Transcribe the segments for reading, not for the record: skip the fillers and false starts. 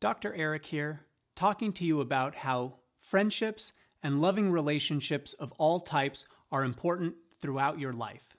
Dr. Eric here, talking to you about how friendships and loving relationships of all types are important throughout your life.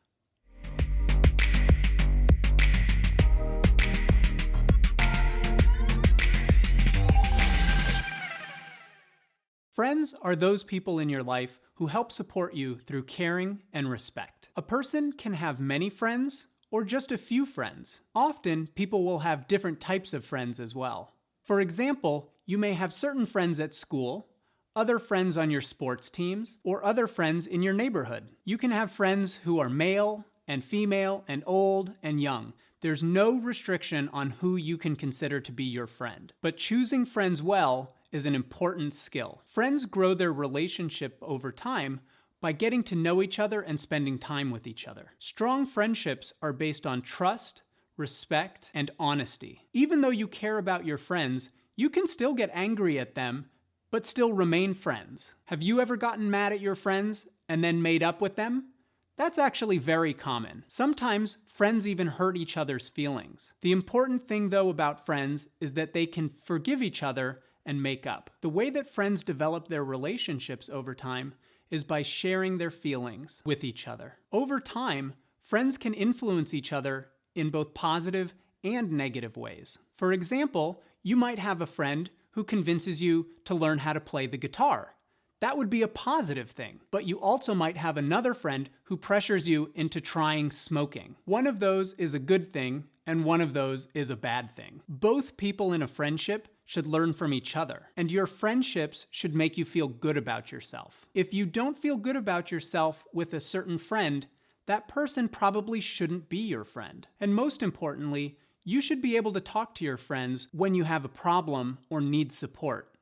Friends are those people in your life who help support you through caring and respect. A person can have many friends or just a few friends. Often, people will have different types of friends as well. For example, you may have certain friends at school, other friends on your sports teams, or other friends in your neighborhood. You can have friends who are male and female and old and young. There's no restriction on who you can consider to be your friend. But choosing friends well is an important skill. Friends grow their relationship over time by getting to know each other and spending time with each other. Strong friendships are based on trust, respect, and honesty. Even though you care about your friends, you can still get angry at them, but still remain friends. Have you ever gotten mad at your friends and then made up with them? That's actually very common. Sometimes friends even hurt each other's feelings. The important thing though about friends is that they can forgive each other and make up. The way that friends develop their relationships over time is by sharing their feelings with each other. Over time, friends can influence each other in both positive and negative ways. For example, you might have a friend who convinces you to learn how to play the guitar. That would be a positive thing. But you also might have another friend who pressures you into trying smoking. One of those is a good thing, and one of those is a bad thing. Both people in a friendship should learn from each other, and your friendships should make you feel good about yourself. If you don't feel good about yourself with a certain friend, that person probably shouldn't be your friend. And most importantly, you should be able to talk to your friends when you have a problem or need support,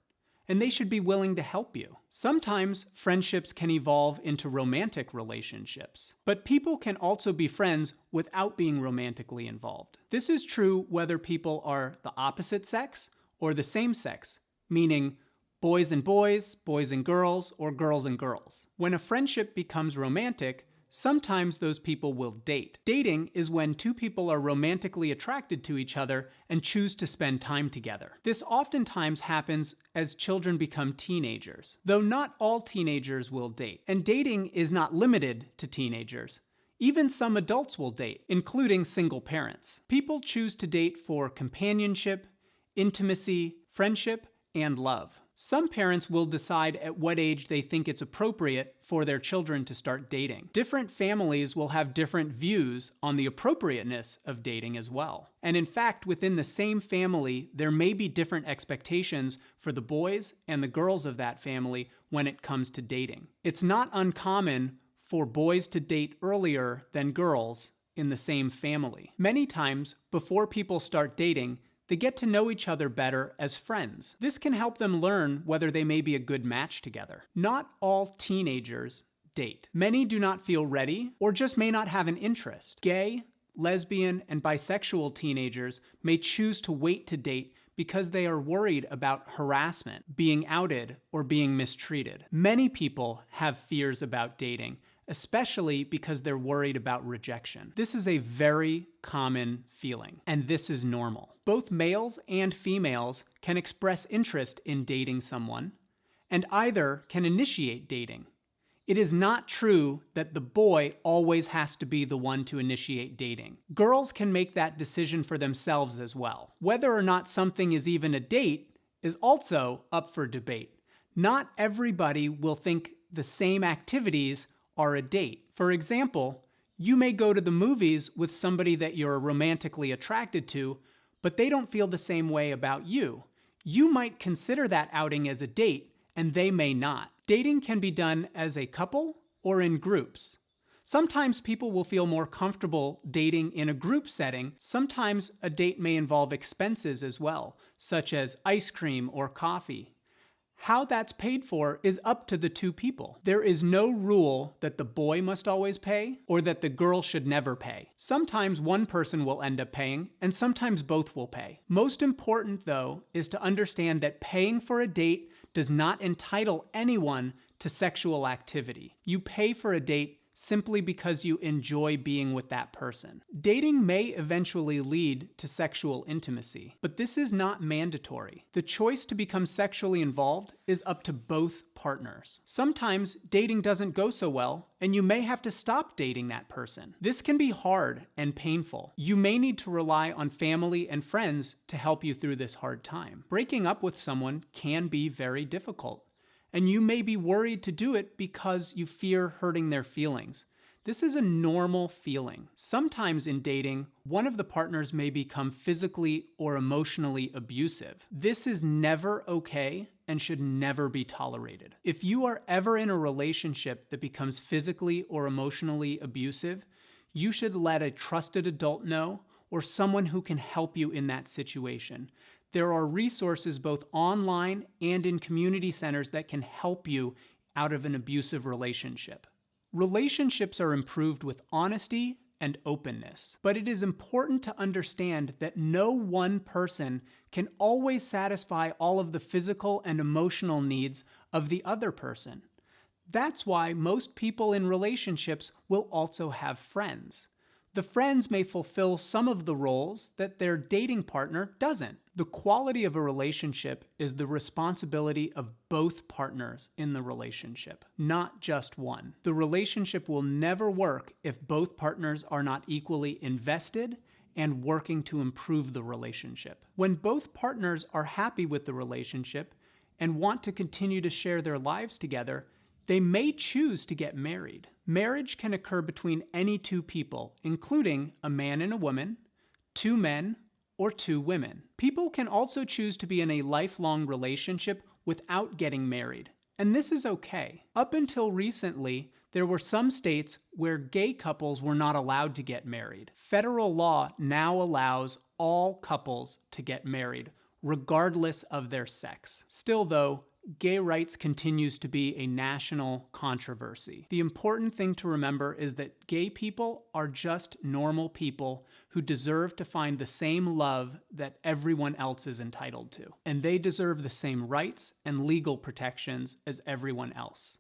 and they should be willing to help you. Sometimes friendships can evolve into romantic relationships, but people can also be friends without being romantically involved. This is true whether people are the opposite sex or the same sex, meaning boys and boys, boys and girls, or girls and girls. When a friendship becomes romantic, sometimes those people will date. Dating is when two people are romantically attracted to each other and choose to spend time together. This oftentimes happens as children become teenagers, though not all teenagers will date. And dating is not limited to teenagers. Even some adults will date, including single parents. People choose to date for companionship, intimacy, friendship, and love. Some parents will decide at what age they think it's appropriate for their children to start dating. Different families will have different views on the appropriateness of dating as well. And in fact, within the same family, there may be different expectations for the boys and the girls of that family when it comes to dating. It's not uncommon for boys to date earlier than girls in the same family. Many times, before people start dating, they get to know each other better as friends. This can help them learn whether they may be a good match together. Not all teenagers date. Many do not feel ready or just may not have an interest. Gay, lesbian, and bisexual teenagers may choose to wait to date because they are worried about harassment, being outed, or being mistreated. Many people have fears about dating, especially because they're worried about rejection. This is a very common feeling, and this is normal. Both males and females can express interest in dating someone, and either can initiate dating. It is not true that the boy always has to be the one to initiate dating. Girls can make that decision for themselves as well. Whether or not something is even a date is also up for debate. Not everybody will think the same activities are a date. For example, you may go to the movies with somebody that you're romantically attracted to, but they don't feel the same way about you. You might consider that outing as a date, and they may not. Dating can be done as a couple or in groups. Sometimes people will feel more comfortable dating in a group setting. Sometimes a date may involve expenses as well, such as ice cream or coffee. How that's paid for is up to the two people. There is no rule that the boy must always pay or that the girl should never pay. Sometimes one person will end up paying, and sometimes both will pay. Most important, though, is to understand that paying for a date does not entitle anyone to sexual activity. You pay for a date simply because you enjoy being with that person. Dating may eventually lead to sexual intimacy, but this is not mandatory. The choice to become sexually involved is up to both partners. Sometimes dating doesn't go so well, and you may have to stop dating that person. This can be hard and painful. You may need to rely on family and friends to help you through this hard time. Breaking up with someone can be very difficult, and you may be worried to do it because you fear hurting their feelings. This is a normal feeling. Sometimes in dating, one of the partners may become physically or emotionally abusive. This is never okay and should never be tolerated. If you are ever in a relationship that becomes physically or emotionally abusive, you should let a trusted adult know or someone who can help you in that situation. There are resources both online and in community centers that can help you out of an abusive relationship. Relationships are improved with honesty and openness, but it is important to understand that no one person can always satisfy all of the physical and emotional needs of the other person. That's why most people in relationships will also have friends. The friends may fulfill some of the roles that their dating partner doesn't. The quality of a relationship is the responsibility of both partners in the relationship, not just one. The relationship will never work if both partners are not equally invested and working to improve the relationship. When both partners are happy with the relationship and want to continue to share their lives together, they may choose to get married. Marriage can occur between any two people, including a man and a woman, two men, or two women. People can also choose to be in a lifelong relationship without getting married, and this is okay. Up until recently, there were some states where gay couples were not allowed to get married. Federal law now allows all couples to get married, regardless of their sex. Still though, gay rights continues to be a national controversy. The important thing to remember is that gay people are just normal people who deserve to find the same love that everyone else is entitled to. And they deserve the same rights and legal protections as everyone else.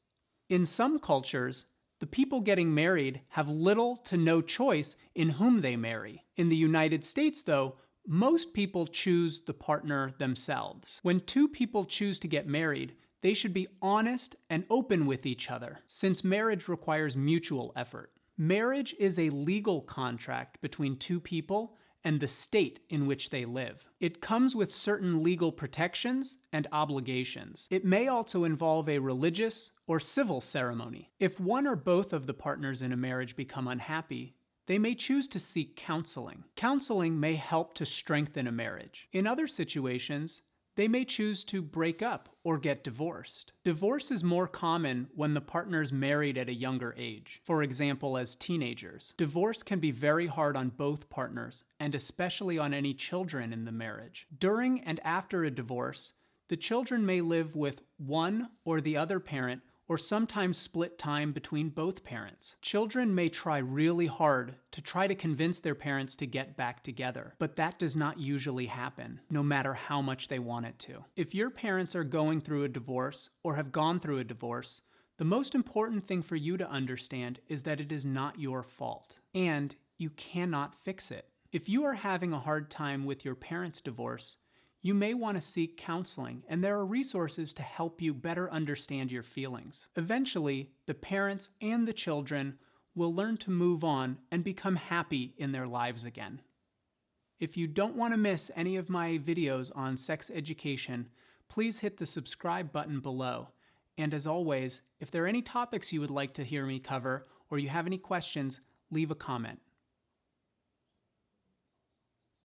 In some cultures, the people getting married have little to no choice in whom they marry. In the United States, though, most people choose the partner themselves. When two people choose to get married, they should be honest and open with each other, since marriage requires mutual effort. Marriage is a legal contract between two people and the state in which they live. It comes with certain legal protections and obligations. It may also involve a religious or civil ceremony. If one or both of the partners in a marriage become unhappy, they may choose to seek counseling. Counseling may help to strengthen a marriage. In other situations, they may choose to break up or get divorced. Divorce is more common when the partner's married at a younger age, for example, as teenagers. Divorce can be very hard on both partners, and especially on any children in the marriage. During and after a divorce, the children may live with one or the other parent, or sometimes split time between both parents. Children may try really hard to try to convince their parents to get back together, but that does not usually happen, no matter how much they want it to. If your parents are going through a divorce or have gone through a divorce, the most important thing for you to understand is that it is not your fault, and you cannot fix it. If you are having a hard time with your parents' divorce, you may want to seek counseling, and there are resources to help you better understand your feelings. Eventually, the parents and the children will learn to move on and become happy in their lives again. If you don't want to miss any of my videos on sex education, please hit the subscribe button below. And as always, if there are any topics you would like to hear me cover or you have any questions, leave a comment.